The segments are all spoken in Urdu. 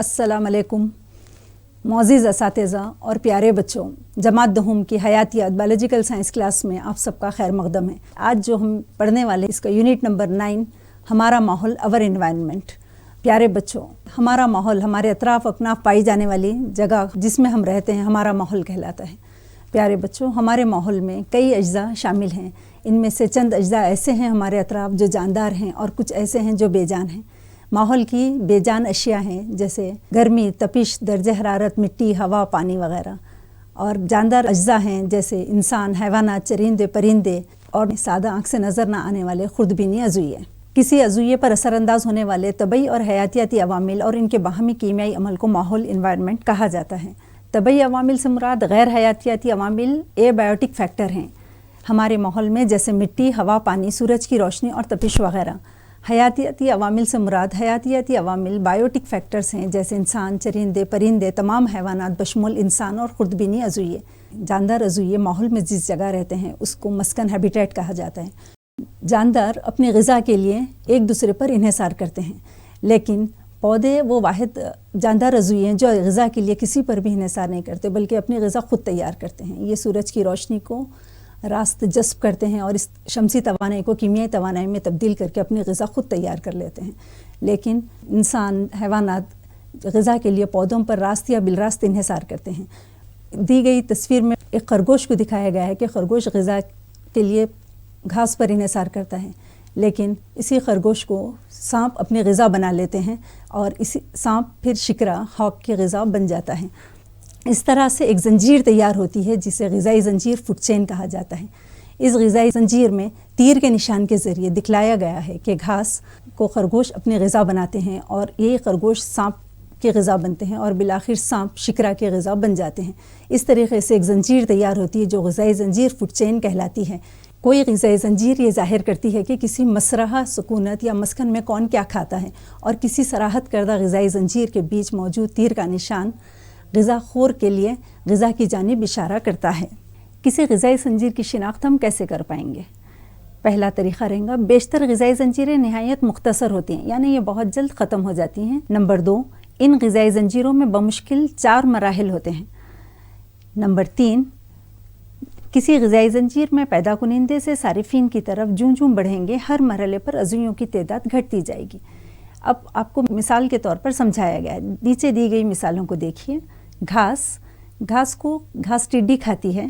السلام علیکم معزز اساتذہ اور پیارے بچوں، جماعت دہم کی حیاتیات بایولوجیکل سائنس کلاس میں آپ سب کا خیر مقدم ہے۔ آج جو ہم پڑھنے والے اس کا یونٹ نمبر 9 ہمارا ماحول اور انوائرمنٹ۔ پیارے بچوں، ہمارا ماحول ہمارے اطراف اکناف پائی جانے والی جگہ جس میں ہم رہتے ہیں ہمارا ماحول کہلاتا ہے۔ پیارے بچوں، ہمارے ماحول میں کئی اجزاء شامل ہیں۔ ان میں سے چند اجزاء ایسے ہیں ہمارے اطراف جو جاندار ہیں اور کچھ ایسے ہیں جو بے جان ہیں۔ ماحول کی بے جان اشیاء ہیں جیسے گرمی، تپش، درجہ حرارت، مٹی، ہوا، پانی وغیرہ، اور جاندار اجزاء ہیں جیسے انسان، حیوانات، چرندے، پرندے اور سادہ آنکھ سے نظر نہ آنے والے خردبینی عضویے۔ کسی عضویے پر اثر انداز ہونے والے طبعی اور حیاتیاتی عوامل اور ان کے باہمی کیمیائی عمل کو ماحول انوائرمنٹ کہا جاتا ہے۔ طبعی عوامل سے مراد غیر حیاتیاتی عوامل ایبیوٹک فیکٹر ہیں ہمارے ماحول میں، جیسے مٹی، ہوا، پانی، سورج کی روشنی اور تپش وغیرہ۔ حیاتیاتی عوامل سے مراد حیاتیاتی عوامل بایوٹک فیکٹرز ہیں جیسے انسان، چرندے، پرندے، تمام حیوانات بشمول انسان اور خردبینی عضویے۔ جاندار عضویے ماحول میں جس جگہ رہتے ہیں اس کو مسکن ہیبیٹیٹ کہا جاتا ہے۔ جاندار اپنی غذا کے لیے ایک دوسرے پر انحصار کرتے ہیں، لیکن پودے وہ واحد جاندار عضویے ہیں جو غذا کے لیے کسی پر بھی انحصار نہیں کرتے بلکہ اپنی غذا خود تیار کرتے ہیں۔ یہ سورج کی روشنی کو راست جذب کرتے ہیں اور اس شمسی توانائی کو کیمیائی توانائی میں تبدیل کر کے اپنی غذا خود تیار کر لیتے ہیں، لیکن انسان، حیوانات غذا کے لیے پودوں پر راست یا بالراست انحصار کرتے ہیں۔ دی گئی تصویر میں ایک خرگوش کو دکھایا گیا ہے کہ خرگوش غذا کے لیے گھاس پر انحصار کرتا ہے، لیکن اسی خرگوش کو سانپ اپنی غذا بنا لیتے ہیں اور اسی سانپ پھر شکرا ہاک کی غذا بن جاتا ہے۔ اس طرح سے ایک زنجیر تیار ہوتی ہے جسے غذائی زنجیر فوڈ چین کہا جاتا ہے۔ اس غذائی زنجیر میں تیر کے نشان کے ذریعے دکھلایا گیا ہے کہ گھاس کو خرگوش اپنی غذا بناتے ہیں اور یہ خرگوش سانپ کی غذا بنتے ہیں اور بالآخر سانپ شکرا کی غذا بن جاتے ہیں۔ اس طریقے سے ایک زنجیر تیار ہوتی ہے جو غذائی زنجیر فوڈ چین کہلاتی ہے۔ کوئی غذائی زنجیر یہ ظاہر کرتی ہے کہ کسی مسرحہ سکونت یا مسکن میں کون کیا کھاتا ہے، اور کسی سراحت کردہ غذائی زنجیر کے بیچ موجود تیر کا نشان غذا خور کے لیے غذا کی جانب اشارہ کرتا ہے۔ کسی غذائی زنجیر کی شناخت ہم کیسے کر پائیں گے؟ پہلا طریقہ رہے گا، بیشتر غذائی زنجیریں نہایت مختصر ہوتی ہیں، یعنی یہ بہت جلد ختم ہو جاتی ہیں۔ نمبر 2، ان غذائی زنجیروں میں بمشکل 4 مراحل ہوتے ہیں۔ نمبر 3، کسی غذائی زنجیر میں پیدا کنندے سے صارفین کی طرف جوں جوں بڑھیں گے ہر مرحلے پر عضویوں کی تعداد گھٹتی جائے گی۔ اب آپ کو مثال کے طور پر سمجھایا گیا ہے، نیچے دی گئی مثالوں کو دیکھیے۔ گھاس کو گھاس ٹڈی کھاتی ہے،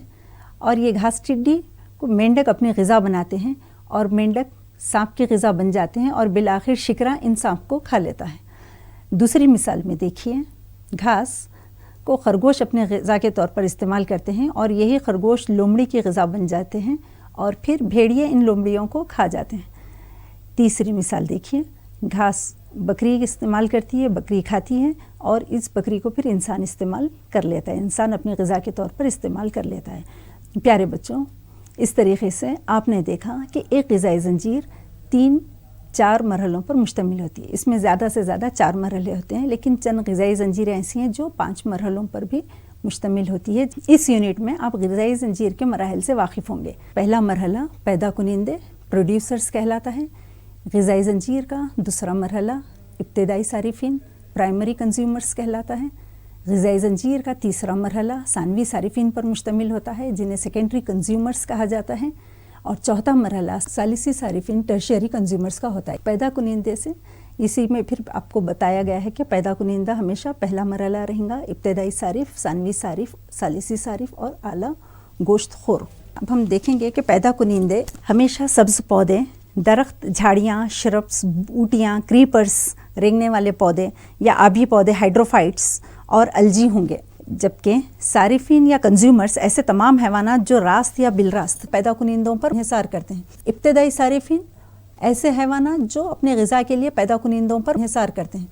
اور یہ گھاس ٹڈی کو مینڈک اپنی غذا بناتے ہیں اور مینڈک سانپ کی غذا بن جاتے ہیں اور بالآخر شکرا ان سانپ کو کھا لیتا ہے۔ دوسری مثال میں دیکھیے، گھاس کو خرگوش اپنے غذا کے طور پر استعمال کرتے ہیں اور یہی خرگوش لومڑی کی غذا بن جاتے ہیں اور پھر بھیڑیے ان لومڑیوں کو کھا جاتے ہیں۔ تیسری مثال دیکھیے، گھاس بکری استعمال کرتی ہے، بکری کھاتی ہے اور اس بکری کو پھر انسان استعمال کر لیتا ہے، انسان اپنی غذا کے طور پر استعمال کر لیتا ہے۔ پیارے بچوں، اس طریقے سے آپ نے دیکھا کہ ایک غذائی زنجیر 3-4 مرحلوں پر مشتمل ہوتی ہے۔ اس میں زیادہ سے زیادہ 4 مرحلے ہوتے ہیں، لیکن چند غذائی زنجیریں ایسی ہیں جو 5 مرحلوں پر بھی مشتمل ہوتی ہے۔ اس یونٹ میں آپ غذائی زنجیر کے مراحل سے واقف ہوں گے۔ پہلا مرحلہ پیدا کنندے پروڈیوسرز کہلاتا ہے۔ غذائی زنجیر کا دوسرا مرحلہ ابتدائی صارفین پرائمری کنزیومرز کہلاتا ہے۔ غذائی زنجیر کا تیسرا مرحلہ ثانوی صارفین پر مشتمل ہوتا ہے جنہیں سیکنڈری کنزیومرز کہا جاتا ہے، اور چوتھا مرحلہ ثالثی صارفین ٹرشیری کنزیومرز کا ہوتا ہے۔ پیدا کنندے سے اسی میں پھر آپ کو بتایا گیا ہے کہ پیدا کنندہ ہمیشہ پہلا مرحلہ رہیں گا، ابتدائی صارف، ثانوی صارف، ثالثی صارف اور اعلیٰ گوشت خور۔ اب ہم دیکھیں گے کہ پیدا کنندے ہمیشہ سبز پودے، درخت، جھاڑیاں، شربس، بوٹیاں، کریپرز، رینگنے والے پودے یا آبی پودے ہائیڈروفائٹس اور الجی ہوں گے، جبکہ صارفین یا کنزیومرز ایسے تمام حیوانات جو راست یا بالراست پیدا کنندوں پر انحصار کرتے ہیں۔ ابتدائی صارفین ایسے حیوانات جو اپنے غذا کے لیے پیدا کنندوں پر انحصار کرتے ہیں۔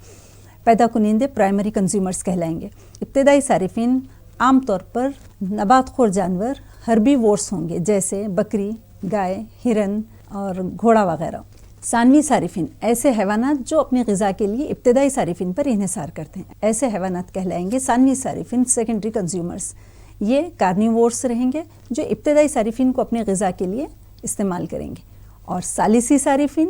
پیدا کنندے پرائمری کنزیومرز کہلائیں گے۔ ابتدائی صارفین عام طور پر نبات خور جانور ہربی وورس ہوں گے جیسے بکری، گائے، ہرن اور گھوڑا وغیرہ۔ ثانوی صارفین ایسے حیوانات جو اپنی غذا کے لیے ابتدائی صارفین پر انحصار کرتے ہیں، ایسے حیوانات کہلائیں گے ثانوی صارفین، سیکنڈری کنزیومرز۔ یہ کارنیوورس رہیں گے جو ابتدائی صارفین کو اپنی غذا کے لیے استعمال کریں گے، اور ثالثی صارفین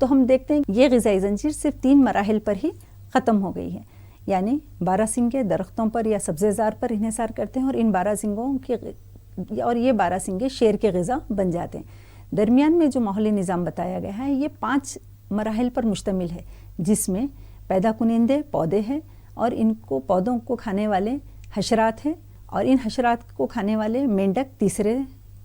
تو ہم دیکھتے ہیں یہ غذائی زنجیر صرف 3 مراحل پر ہی ختم ہو گئی ہے، یعنی باراسنگے درختوں پر یا سبزے زار پر انحصار کرتے ہیں اور ان یہ باراسنگے شیر کے غذا بن جاتے ہیں۔ درمیان میں جو ماحولی نظام بتایا گیا ہے یہ 5 مراحل پر مشتمل ہے، جس میں پیدا کنندے پودے ہیں اور پودوں کو کھانے والے حشرات ہیں، اور ان حشرات کو کھانے والے مینڈک تیسرے،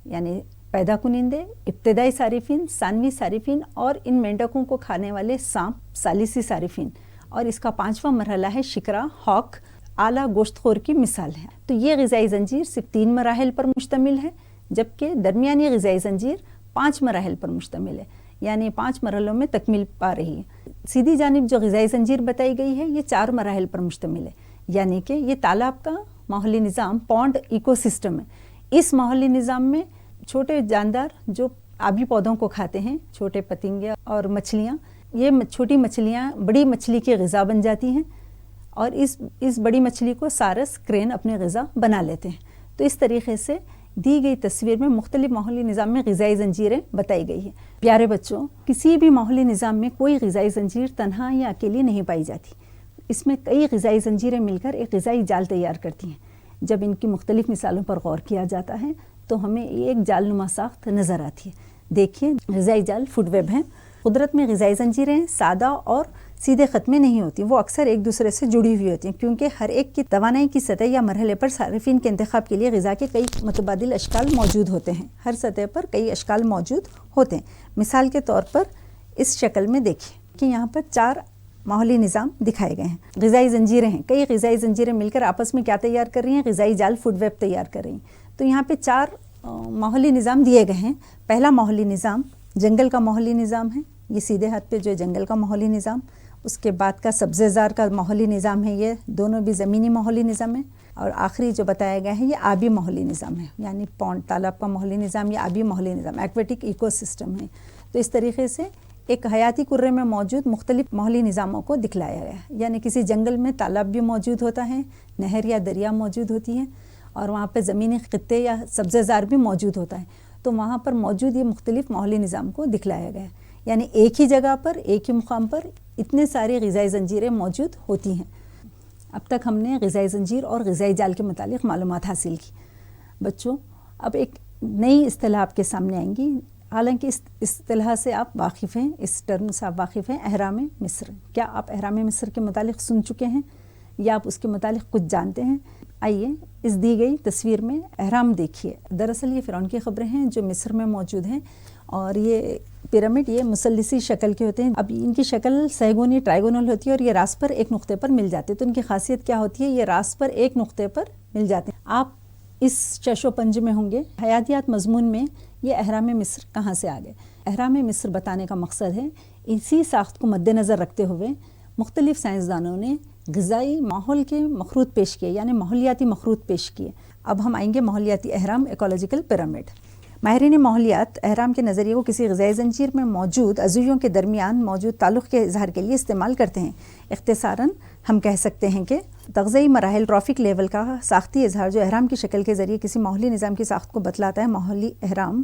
یعنی پیدا کنندے، ابتدائی صارفین، ثانوی صارفین، اور ان مینڈکوں کو کھانے والے سانپ ثالثی صارفین، اور اس کا 5واں مرحلہ ہے شکرا ہاک اعلیٰ گوشت خور کی مثال ہے۔ تو یہ غذائی زنجیر صرف 3 مراحل پر مشتمل ہے، جبکہ درمیانی غذائی زنجیر 5 مراحل پر مشتمل ہے، یعنی 5 مرحلوں میں تکمیل پا رہی ہے۔ سیدھی جانب جو غذائی زنجیر بتائی گئی ہے یہ 4 مراحل پر مشتمل ہے، یعنی کہ یہ تالاب کا ماحولی نظام پونڈ ایکو سسٹم ہے۔ اس ماحولی نظام میں چھوٹے جاندار جو آبی پودوں کو کھاتے ہیں، چھوٹے پتنگے اور مچھلیاں، یہ چھوٹی مچھلیاں بڑی مچھلی کی غذا بن جاتی ہیں، اور اس بڑی مچھلی کو سارس کرین اپنے غذا بنا لیتے ہیں۔ تو اس طریقے سے دی گئی تصویر میں مختلف ماحولی نظام میں غذائی زنجیریں بتائی گئی ہیں۔ پیارے بچوں، کسی بھی ماحولی نظام میں کوئی غذائی زنجیر تنہا یا اکیلی نہیں پائی جاتی، اس میں کئی غذائی زنجیریں مل کر ایک غذائی جال تیار کرتی ہیں۔ جب ان کی مختلف مثالوں پر غور کیا جاتا ہے تو ہمیں ایک جال نما ساخت نظر آتی ہے۔ دیکھیے، غذائی جال فوڈ ویب ہیں۔ قدرت میں غذائی زنجیریں سادہ اور سیدھے خط میں نہیں ہوتی، وہ اکثر ایک دوسرے سے جڑی ہوئی ہوتی ہیں، کیونکہ ہر ایک کی توانائی کی سطح یا مرحلے پر صارفین کے انتخاب کے لیے غذا کے کئی متبادل اشکال موجود ہوتے ہیں۔ ہر سطح پر کئی اشکال موجود ہوتے ہیں۔ مثال کے طور پر اس شکل میں دیکھیں کہ یہاں پر 4 ماحولی نظام دکھائے گئے ہیں، غذائی زنجیریں ہیں۔ کئی غذائی زنجیریں مل کر آپس میں کیا تیار کر رہی ہیں؟ غذائی جال فوڈ ویب تیار کر رہی ہیں۔ تو یہاں پہ 4 ماحولی نظام دیے گئے ہیں۔ پہلا ماحولی نظام جنگل کا ماحولی نظام ہے، یہ سیدھے ہاتھ پہ جو ہے جنگل کا ماحولی نظام۔ اس کے بعد کا سبزے زار کا ماحولی نظام ہے، یہ دونوں بھی زمینی ماحولی نظام ہے۔ اور آخری جو بتایا گیا ہے یہ آبی ماحولی نظام ہے، یعنی پونڈ تالاب کا ماحولی نظام یا آبی ماحولی نظام، ایکویٹک ایکو سسٹم ہے۔ تو اس طریقے سے ایک حیاتی کرے میں موجود مختلف ماحولی نظاموں کو دکھلایا گیا ہے، یعنی کسی جنگل میں تالاب بھی موجود ہوتا ہے، نہر یا دریا موجود ہوتی ہے، اور وہاں پہ زمینی خطے یا سبزے زار بھی موجود ہوتا ہے۔ تو وہاں پر موجود یہ مختلف ماحولی نظام کو دکھلایا گیا ہے، یعنی ایک ہی جگہ پر ایک ہی مقام پر اتنے ساری غذائی زنجیریں موجود ہوتی ہیں۔ اب تک ہم نے غذائی زنجیر اور غذائی جال کے متعلق معلومات حاصل کی۔ بچوں، اب ایک نئی اصطلاح آپ کے سامنے آئیں گی، حالانکہ اس اصطلاح سے آپ واقف ہیں، اس ٹرم سے آپ واقف ہیں، احرام مصر۔ کیا آپ احرام مصر کے متعلق سن چکے ہیں یا آپ اس کے متعلق کچھ جانتے ہیں؟ آئیے اس دی گئی تصویر میں احرام دیکھیے۔ دراصل یہ فرعون کی قبریں ہیں جو مصر میں موجود ہیں، اور یہ پیرامڈ یہ مثلثی شکل کے ہوتے ہیں۔ اب ان کی شکل سہگونی ٹرائیگونل ہوتی ہے اور یہ راس پر ایک نقطے پر مل جاتے ہیں۔ تو ان کی خاصیت کیا ہوتی ہے؟ یہ راس پر ایک نقطے پر مل جاتے ہیں۔ آپ اس چش و پنج میں ہوں گے، حیاتیات مضمون میں یہ احرام مصر کہاں سے آ گئے؟ احرام مصر بتانے کا مقصد ہے اسی ساخت کو مد نظر رکھتے ہوئے مختلف سائنسدانوں نے غذائی ماحول کے مخروط پیش کیے، یعنی ماحولیاتی مخروط پیش کیے۔ اب ہم آئیں گے ماحولیاتی احرام، ایکولوجیکل پیرامڈ۔ ماہرین ماحولیات احرام کے نظریے کو کسی غذائی زنجیر میں موجود عضویوں کے درمیان موجود تعلق کے اظہار کے لیے استعمال کرتے ہیں۔ اختصاراً ہم کہہ سکتے ہیں کہ تغذئی مراحل ٹرافک لیول کا ساختی اظہار جو احرام کی شکل کے ذریعے کسی ماحولی نظام کی ساخت کو بتلاتا ہے، ماحولی احرام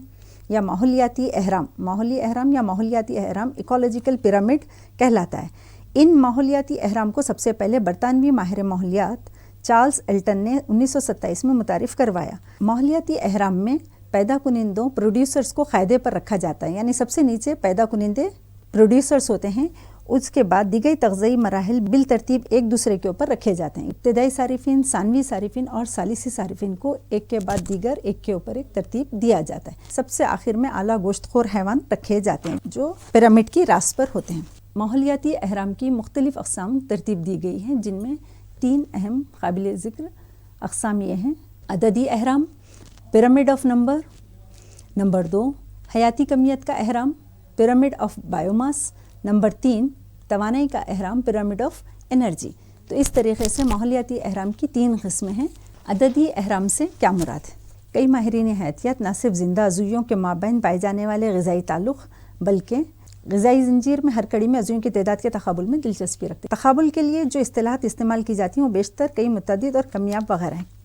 یا ماحولیاتی احرام، ماحولی احرام یا ماحولیاتی احرام ایکولوجیکل پیرامڈ کہلاتا ہے۔ ان ماحولیاتی احرام کو سب سے پہلے برطانوی ماہر ماحولیات چارلز ایلٹن نے 1927 میں متعارف کروایا۔ ماحولیاتی احرام میں پیدا کنندوں پروڈیوسرز کو قاعدے پر رکھا جاتا ہے، یعنی سب سے نیچے پیدا کنندے پروڈیوسرز ہوتے ہیں، اس کے بعد دیگر تغذئی مراحل بالترتیب ایک دوسرے کے اوپر رکھے جاتے ہیں۔ ابتدائی صارفین، ثانوی صارفین اور ثالثی صارفین کو ایک کے بعد دیگر ایک کے اوپر ایک ترتیب دیا جاتا ہے۔ سب سے آخر میں اعلیٰ گوشت خور حیوان رکھے جاتے ہیں جو پیرامڈ کی راس پر ہوتے ہیں۔ ماحولیاتی احرام کی مختلف اقسام ترتیب دی گئی ہیں، جن میں 3 اہم قابل ذکر اقسام یہ ہیں: عددی احرام، پیرامڈ آف نمبر 2 حیاتی کمیت کا احرام، پیرامڈ آف بایوماس، نمبر 3 توانائی کا احرام، پیرامڈ آف انرجی۔ تو اس طریقے سے ماحولیاتی احرام کی 3 قسمیں ہیں۔ عددی احرام سے کیا مراد ہے؟ کئی ماہرین حیاتیات نہ صرف زندہ عضویوں کے مابین پائے جانے والے غذائی تعلق بلکہ غذائی زنجیر میں ہر کڑی میں عضویوں کی تعداد کے تقابل میں دلچسپی رکھتے ہیں۔ تقابل کے لیے جو اصطلاحات استعمال کی جاتی ہیں وہ بیشتر کئی متعدد اور کمیاب وغیرہ ہیں۔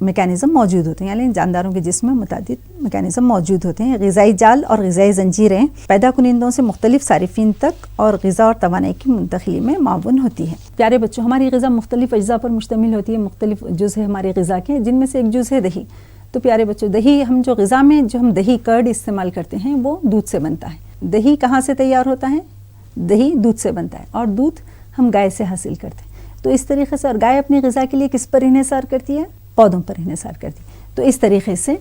میکانزم موجود ہوتے ہیں، یعنی جانداروں کے جسم میں متعدد میکانزم موجود ہوتے ہیں۔ غذائی جال اور غذائی زنجیریں پیدا کنندوں سے مختلف صارفین تک اور غذا اور توانائی کی منتقلی میں معاون ہوتی ہے۔ پیارے بچوں، ہماری غذا مختلف اجزاء پر مشتمل ہوتی ہے، مختلف جز ہے ہماری غذا کے، جن میں سے ایک جز ہے دہی۔ تو پیارے بچوں، دہی ہم جو غذا میں جو ہم دہی کرڈ استعمال کرتے ہیں وہ دودھ سے بنتا ہے۔ دہی کہاں سے تیار ہوتا ہے؟ دہی دودھ سے بنتا ہے، اور دودھ ہم گائے سے حاصل کرتے ہیں۔ تو اس طریقے سے، اور گائے اپنی غذا کے لیے کس پر انحصار کرتی ہے؟ پودوں پر انحصار کرتی ہے۔ تو اس طریقے سے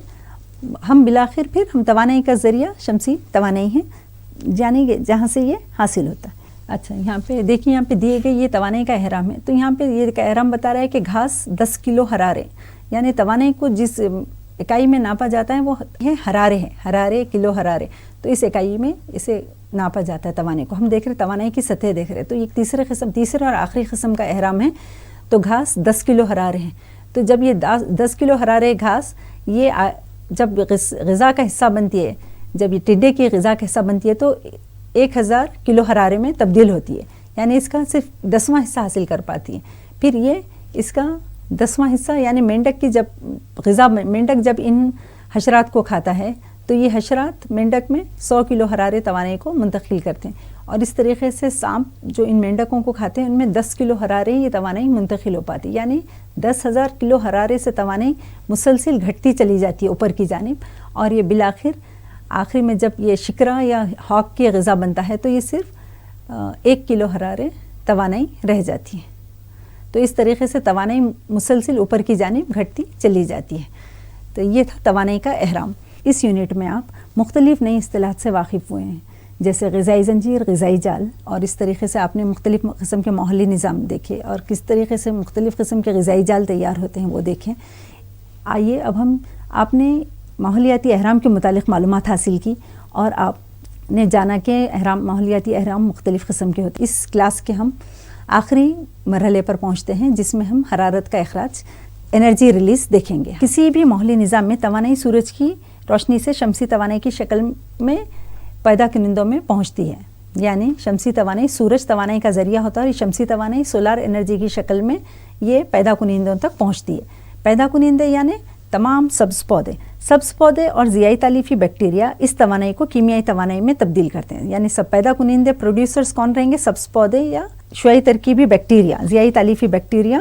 ہم بالآخر پھر ہم توانائی کا ذریعہ شمسی توانائی ہے، یعنی جہاں سے یہ حاصل ہوتا ہے۔ اچھا، یہاں پہ دیکھیے، یہاں پہ دیے گئے یہ توانائی کا احرام ہے۔ تو یہاں پہ یہ احرام بتا رہا ہے کہ گھاس 10 کلو حرارے، یعنی توانائی کو جس اکائی میں ناپا جاتا ہے وہ ہے حرارے ہے، حرارے کلو حرارے۔ تو اس اکائی میں اسے ناپا جاتا ہے توانائی کو۔ ہم دیکھ رہے توانائی کی سطح دیکھ رہے، تو یہ تیسرے اور آخری قسم کا احرام ہے۔ تو گھاس 10 کلو حرارے ہیں۔ تو جب یہ 10 کلو حرارے گھاس یہ جب غذا کا حصہ بنتی ہے، جب یہ ٹڈے کی غذا کا حصہ بنتی ہے تو 1000 کلو حرارے میں تبدیل ہوتی ہے، یعنی اس کا صرف 10واں حصہ حاصل کر پاتی ہے۔ پھر یہ اس کا 10واں حصہ، یعنی مینڈک کی جب غذا، مینڈک جب ان حشرات کو کھاتا ہے تو یہ حشرات مینڈک میں 100 کلو حرارے توانائی کو منتقل کرتے ہیں، اور اس طریقے سے سانپ جو ان مینڈکوں کو کھاتے ہیں ان میں 10 کلو حرارے یہ توانائی منتقل ہو پاتی، یعنی 10,000 کلو حرارے سے توانائی مسلسل گھٹتی چلی جاتی ہے اوپر کی جانب، اور یہ آخر میں جب یہ شکرا یا ہاک کی غذا بنتا ہے تو یہ صرف 1 کلو حرارے توانائی رہ جاتی ہے۔ تو اس طریقے سے توانائی مسلسل اوپر کی جانب گھٹتی چلی جاتی ہے۔ تو یہ تھا توانائی کا احرام۔ اس یونٹ میں آپ مختلف نئی اصطلاحات سے واقف ہوئے ہیں، جیسے غذائی زنجیر، غذائی جال، اور اس طریقے سے آپ نے مختلف قسم کے ماحولی نظام دیکھے اور کس طریقے سے مختلف قسم کے غذائی جال تیار ہوتے ہیں وہ دیکھیں۔ آئیے اب آپ نے ماحولیاتی احرام کے متعلق معلومات حاصل کی، اور آپ نے جانا کہ ماحولیاتی احرام مختلف قسم کے ہوتے ہیں۔ اس کلاس کے ہم آخری مرحلے پر پہنچتے ہیں، جس میں ہم حرارت کا اخراج، انرجی ریلیز دیکھیں گے۔ کسی بھی ماحولی نظام میں توانائی سورج کی روشنی سے شمسی توانائی کی شکل میں پیدا کنندوں میں پہنچتی ہے، یعنی شمسی توانائی سورج توانائی کا ذریعہ ہوتا ہے، اور شمسی توانائی سولار انرجی کی شکل میں یہ پیدا کنندوں تک پہنچتی ہے۔ پیدا کنندے یعنی تمام سبز پودے اور ضیائی تالیفی بیکٹیریا اس توانائی کو کیمیائی توانائی میں تبدیل کرتے ہیں، یعنی سب پیدا کنندے پروڈیوسرز کون رہیں گے؟ سبز پودے یا شعاعی ترکیبی بیکٹیریا، ضیائی تالیفی بیکٹیریا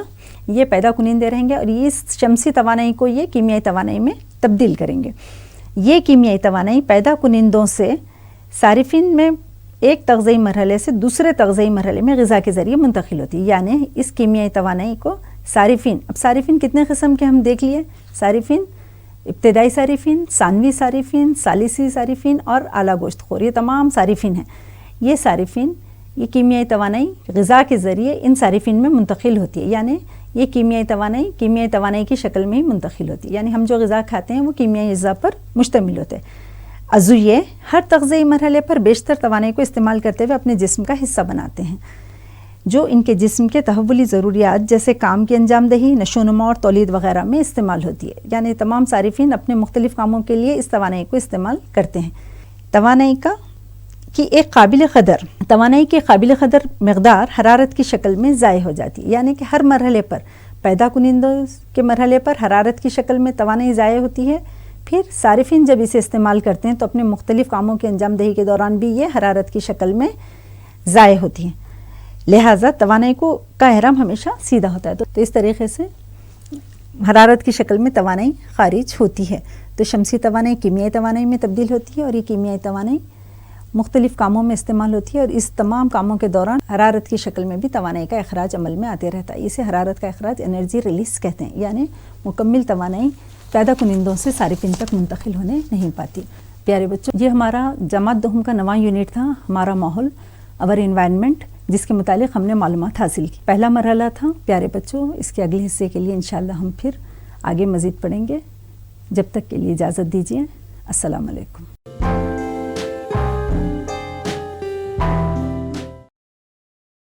یہ پیدا کنندے رہیں گے، اور یہ شمسی توانائی کو یہ کیمیائی توانائی میں تبدیل کریں گے۔ یہ کیمیائی توانائی پیدا کنندوں سے صارفین میں ایک تغذئی مرحلے سے دوسرے تغذئی مرحلے میں غذا کے ذریعے منتقل ہوتی ہے، یعنی اس کیمیائی توانائی کو اب صارفین کتنے قسم کے ہم دیکھ لیے؟ صارفین ابتدائی صارفین، ثانوی صارفین، ثالثی صارفین اور اعلیٰ گوشت خور، یہ تمام صارفین ہیں۔ یہ صارفین، یہ کیمیائی توانائی غذا کے ذریعے ان صارفین میں منتقل ہوتی ہے، یعنی یہ کیمیائی توانائی کی شکل میں ہی منتقل ہوتی ہے، یعنی ہم جو غذا کھاتے ہیں وہ کیمیائی اجزاء پر مشتمل ہوتے ہیں۔ عضویے ہر تغذئی مرحلے پر بیشتر توانائی کو استعمال کرتے ہوئے اپنے جسم کا حصہ بناتے ہیں، جو ان کے جسم کے تحولی ضروریات جیسے کام کی انجام دہی، نشو و نما اور تولید وغیرہ میں استعمال ہوتی ہے، یعنی تمام صارفین اپنے مختلف کاموں کے لیے اس توانائی کو استعمال کرتے ہیں۔ توانائی کی قابل قدر مقدار حرارت کی شکل میں ضائع ہو جاتی ہے، یعنی کہ ہر مرحلے پر پیدا کنندوں کے مرحلے پر حرارت کی شکل میں توانائی ضائع ہوتی ہے، پھر صارفین جب اسے استعمال کرتے ہیں تو اپنے مختلف کاموں کی انجام دہی کے دوران بھی یہ حرارت کی شکل میں ضائع ہوتی ہے، لہٰذا توانائی کا احرام ہمیشہ سیدھا ہوتا ہے۔ تو اس طریقے سے حرارت کی شکل میں توانائی خارج ہوتی ہے۔ تو شمسی توانائی کیمیائی توانائی میں تبدیل ہوتی ہے، اور یہ کیمیائی توانائی مختلف کاموں میں استعمال ہوتی ہے، اور اس تمام کاموں کے دوران حرارت کی شکل میں بھی توانائی کا اخراج عمل میں آتے رہتا ہے۔ اسے حرارت کا اخراج انرجی ریلیز کہتے ہیں، یعنی مکمل توانائی پیدا کنندوں سے صارفین تک منتقل ہونے نہیں پاتی۔ پیارے بچوں، یہ ہمارا جماعت دوم کا نواں یونٹ تھا، ہمارا ماحول، اور انوائرمنٹ، جس کے متعلق ہم نے معلومات حاصل کی۔ پہلا مرحلہ تھا۔ پیارے بچوں، اس کے اگلے حصے کے لیے انشاءاللہ ہم پھر آگے مزید پڑھیں گے۔ جب تک کے لیے اجازت دیجیے۔ السلام علیکم۔